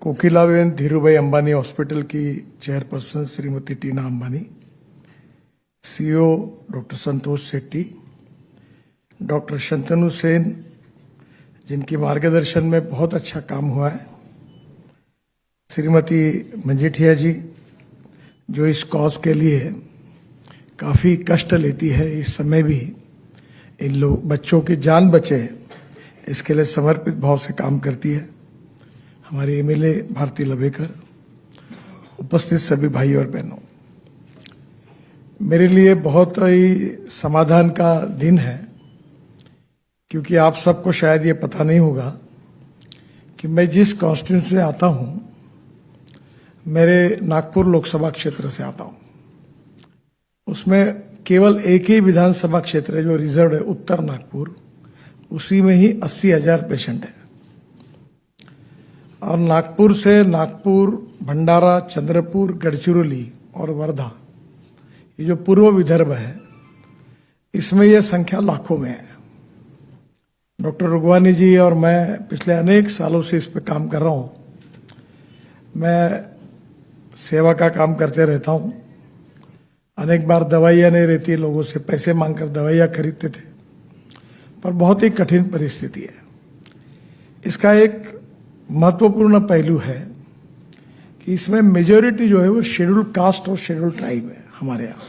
Kokilaben Dhirubhai Ambani hospital की chairperson Shrimati टीना Ambani, CEO doctor संतोष Shetty, doctor Shantanu Sen जिनकी मार्गदर्शन में बहुत अच्छा काम हुआ है, श्रीमती मंजीठिया जी जो इस कॉज के लिए काफ़ी कष्ट लेती है, इस समय भी इन लोग बच्चों की जान बचे इसके लिए समर्पित भाव से काम करती है, हमारी एमएलए भारती लवेकर, उपस्थित सभी भाई और बहनों, मेरे लिए बहुत ही समाधान का दिन है क्योंकि आप सबको शायद ये पता नहीं होगा कि मैं जिस कॉन्स्टिट्यूंसी से आता हूं, मेरे नागपुर लोकसभा क्षेत्र से आता हूं, उसमें केवल एक ही विधानसभा क्षेत्र है जो रिजर्व है, उत्तर नागपुर, उसी में ही 80,000 पेशेंट है। और नागपुर से नागपुर, भंडारा, चंद्रपुर, गढ़चिरौली और वर्धा, ये जो पूर्व विदर्भ है, इसमें यह संख्या लाखों में है। डॉक्टर रुगवानी जी और मैं पिछले अनेक सालों से इस पे काम कर रहा हूं। मैं सेवा का काम करते रहता हूं। अनेक बार दवाइयां नहीं रहती, लोगों से पैसे मांगकर दवाइयां खरीदते थे, पर बहुत ही कठिन परिस्थिति है। इसका एक महत्वपूर्ण पहलू है कि इसमें मेजॉरिटी जो है वो शेड्यूल कास्ट और शेड्यूल ट्राइब है हमारे यहाँ,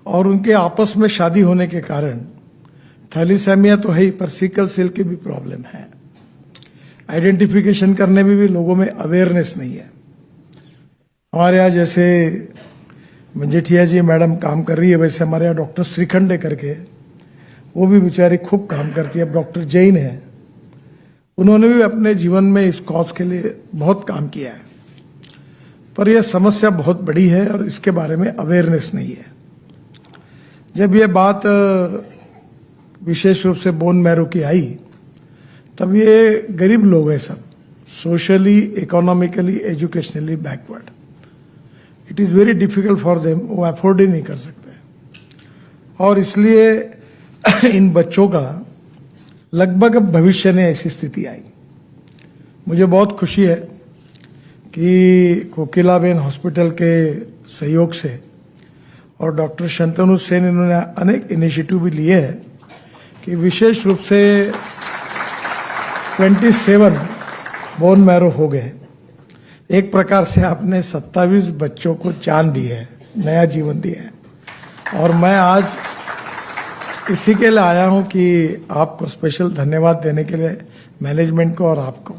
और उनके आपस में शादी होने के कारण थैलीसेमिया तो है ही, पर सिकल सेल की भी प्रॉब्लम है। आइडेंटिफिकेशन करने में भी लोगों में अवेयरनेस नहीं है। हमारे यहाँ जैसे मंजीठिया जी मैडम काम कर रही है, वैसे हमारे यहाँ डॉक्टर श्रीखंडे करके, वो भी बेचारी खूब काम करती है। डॉक्टर जैन है, उन्होंने भी अपने जीवन में इस कॉज के लिए बहुत काम किया है, पर यह समस्या बहुत बड़ी है और इसके बारे में अवेयरनेस नहीं है। जब यह बात विशेष रूप से बोन मैरो की आई, तब ये गरीब लोग हैं सब, socially, economically, educationally backward. It is very difficult for them, वो अफोर्ड ही नहीं कर सकते, और इसलिए इन बच्चों का लगभग भविष्य में ऐसी स्थिति आई। मुझे बहुत खुशी है कि कोकिलाबेन हॉस्पिटल के सहयोग से और डॉक्टर शंतनु सेन, इन्होंने अनेक इनिशिएटिव भी लिए हैं कि विशेष रूप से 27 बोन मैरो हो गए। एक प्रकार से आपने 27 बच्चों को जान दी है, नया जीवन दिया है, और मैं आज इसी के लिए आया हूं कि आपको स्पेशल धन्यवाद देने के लिए, मैनेजमेंट को और आपको,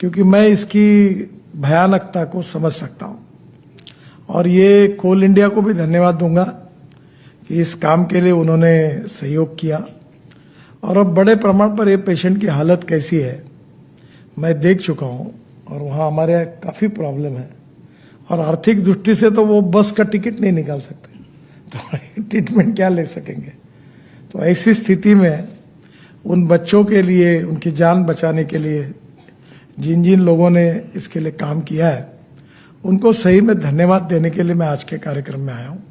क्योंकि मैं इसकी भयानकता को समझ सकता हूं। और ये कोल इंडिया को भी धन्यवाद दूंगा कि इस काम के लिए उन्होंने सहयोग किया, और अब बड़े प्रमाण पर ये पेशेंट की हालत कैसी है मैं देख चुका हूं, और वहाँ हमारे यहाँ काफ़ी प्रॉब्लम है, और आर्थिक दृष्टि से तो वो बस का टिकट नहीं निकाल सकते, तो ट्रीटमेंट क्या ले सकेंगे। तो ऐसी स्थिति में उन बच्चों के लिए, उनकी जान बचाने के लिए जिन जिन लोगों ने इसके लिए काम किया है, उनको सही में धन्यवाद देने के लिए मैं आज के कार्यक्रम में आया हूँ।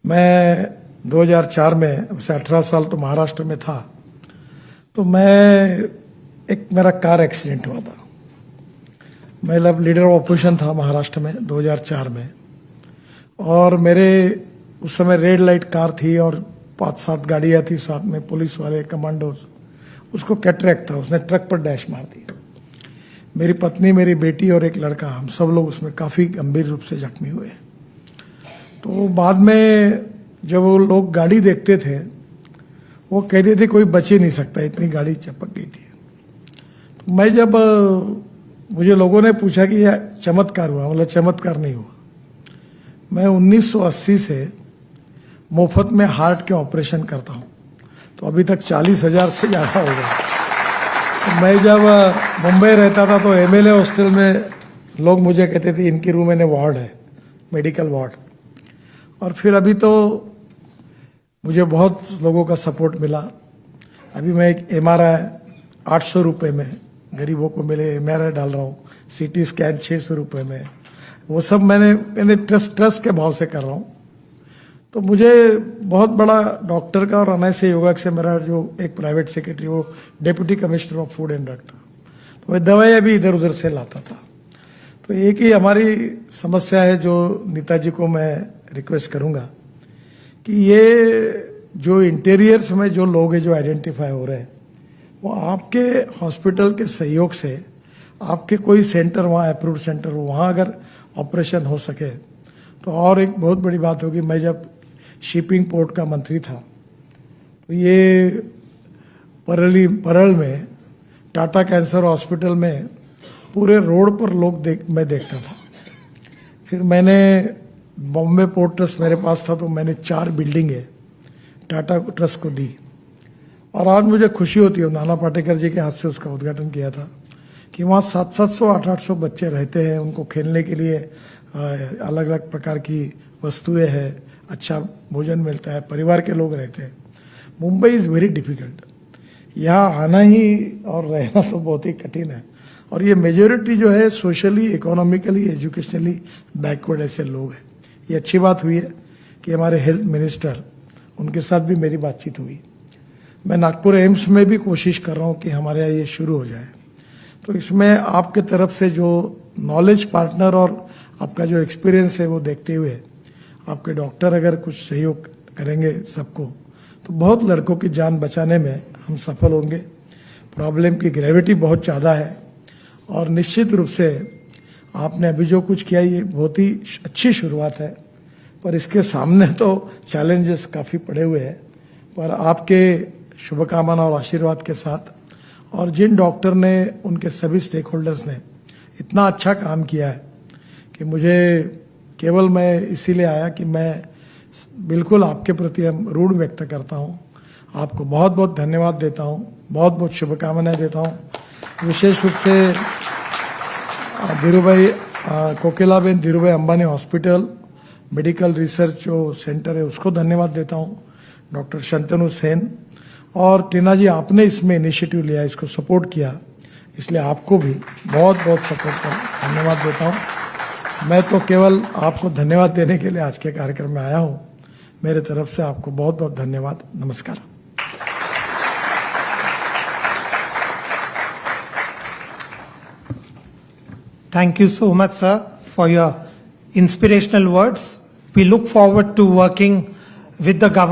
मैं 2004 में, वैसे 18 साल तो महाराष्ट्र में था, तो मेरा कार एक्सीडेंट हुआ था। मैं लीडर ऑफ ऑपोजिशन था महाराष्ट्र में 2004 में, और मेरे उस समय रेड लाइट कार थी और 5-7 गाड़ियाँ थी साथ में, पुलिस वाले, कमांडोज। उसको कैटरैक्ट था, उसने ट्रक पर डैश मार दी। मेरी पत्नी, मेरी बेटी और एक लड़का, हम सब लोग उसमें काफ़ी गंभीर रूप से जख्मी हुए। तो बाद में जब वो लोग गाड़ी देखते थे, वो कहते थे कोई बच ही नहीं सकता, इतनी गाड़ी चपक गई थी। तो मैं जब मुझे लोगों ने पूछा कि यह चमत्कार हुआ, मतलब चमत्कार नहीं हुआ। मैं 1980 से मुफ्त में हार्ट के ऑपरेशन करता हूं, तो अभी तक 40,000 से ज़्यादा हो गया। तो मैं जब मुंबई रहता था तो एमएलए हॉस्टल में लोग मुझे कहते थे इनके रूम में वार्ड है, मेडिकल वार्ड। और फिर अभी तो मुझे बहुत लोगों का सपोर्ट मिला। अभी मैं एक MRI 800 रुपये में गरीबों को मिले MRI डाल रहा हूँ, CT स्कैन 600 रुपये में, वो सब मैंने ट्रस्ट के भाव से कर रहा हूँ। तो मुझे बहुत बड़ा डॉक्टर का और अनैसे योगा से मेरा जो एक प्राइवेट सेक्रेटरी, वो deputy commissioner of food and drug था, तो मैं दवाइयाँ भी इधर उधर से लाता था। तो एक ही हमारी समस्या है जो नेताजी को मैं रिक्वेस्ट करूंगा कि ये जो इंटीरियर्स में जो लोग हैं जो आइडेंटिफाई हो रहे हैं वो आपके हॉस्पिटल के सहयोग से आपके कोई सेंटर वहाँ अप्रूव्ड सेंटर हो वहाँ अगर ऑपरेशन हो सके तो और एक बहुत बड़ी बात होगी। मैं जब शिपिंग पोर्ट का मंत्री था तो ये परल में टाटा कैंसर हॉस्पिटल में पूरे रोड पर लोग मैं देखता था। फिर मैंने बॉम्बे पोर्ट ट्रस्ट मेरे पास था तो मैंने 4 बिल्डिंगें टाटा ट्रस्ट को दी और आज मुझे खुशी होती है, नाना पाटेकर जी के हाथ से उसका उद्घाटन किया था कि वहाँ 700 800 बच्चे रहते हैं, उनको खेलने के लिए अलग अलग प्रकार की वस्तुएं हैं, अच्छा भोजन मिलता है, परिवार के लोग रहते हैं। मुंबई इज़ वेरी डिफिकल्ट, यहाँ आना ही और रहना तो बहुत ही कठिन है और ये मेजोरिटी जो है सोशली, इकोनॉमिकली, एजुकेशनली बैकवर्ड ऐसे लोग हैं। ये अच्छी बात हुई है कि हमारे हेल्थ मिनिस्टर, उनके साथ भी मेरी बातचीत हुई। मैं नागपुर एम्स में भी कोशिश कर रहा हूँ कि हमारे यहाँ ये शुरू हो जाए। तो इसमें आपके तरफ से जो नॉलेज पार्टनर और आपका जो एक्सपीरियंस है वो देखते हुए आपके डॉक्टर अगर कुछ सहयोग करेंगे सबको तो बहुत लड़कों की जान बचाने में हम सफल होंगे। प्रॉब्लम की ग्रेविटी बहुत ज़्यादा है और निश्चित रूप से आपने अभी जो कुछ किया ये बहुत ही अच्छी शुरुआत है, पर इसके सामने तो चैलेंजेस काफ़ी पड़े हुए हैं। पर आपके शुभकामना और आशीर्वाद के साथ और जिन डॉक्टर ने, उनके सभी स्टेक होल्डर्स ने इतना अच्छा काम किया है कि मुझे केवल मैं इसीलिए आया कि मैं बिल्कुल आपके प्रति हम ऋण व्यक्त करता हूँ। आपको बहुत बहुत धन्यवाद देता हूँ, बहुत बहुत शुभकामनाएं देता हूँ। विशेष रूप से Dhirubhai Kokilaben Dhirubhai Ambani hospital medical research जो सेंटर है उसको धन्यवाद देता हूँ, डॉक्टर शंतनु सेन और टीना जी, आपने इसमें इनिशिएटिव लिया, इसको सपोर्ट किया, इसलिए आपको भी बहुत बहुत सपोर्ट कर धन्यवाद देता हूँ। मैं तो केवल आपको धन्यवाद देने के लिए आज के कार्यक्रम में आया हूँ। मेरे तरफ से आपको बहुत बहुत धन्यवाद। नमस्कार। Thank you so much, sir, for your inspirational words. We look forward to working with the government.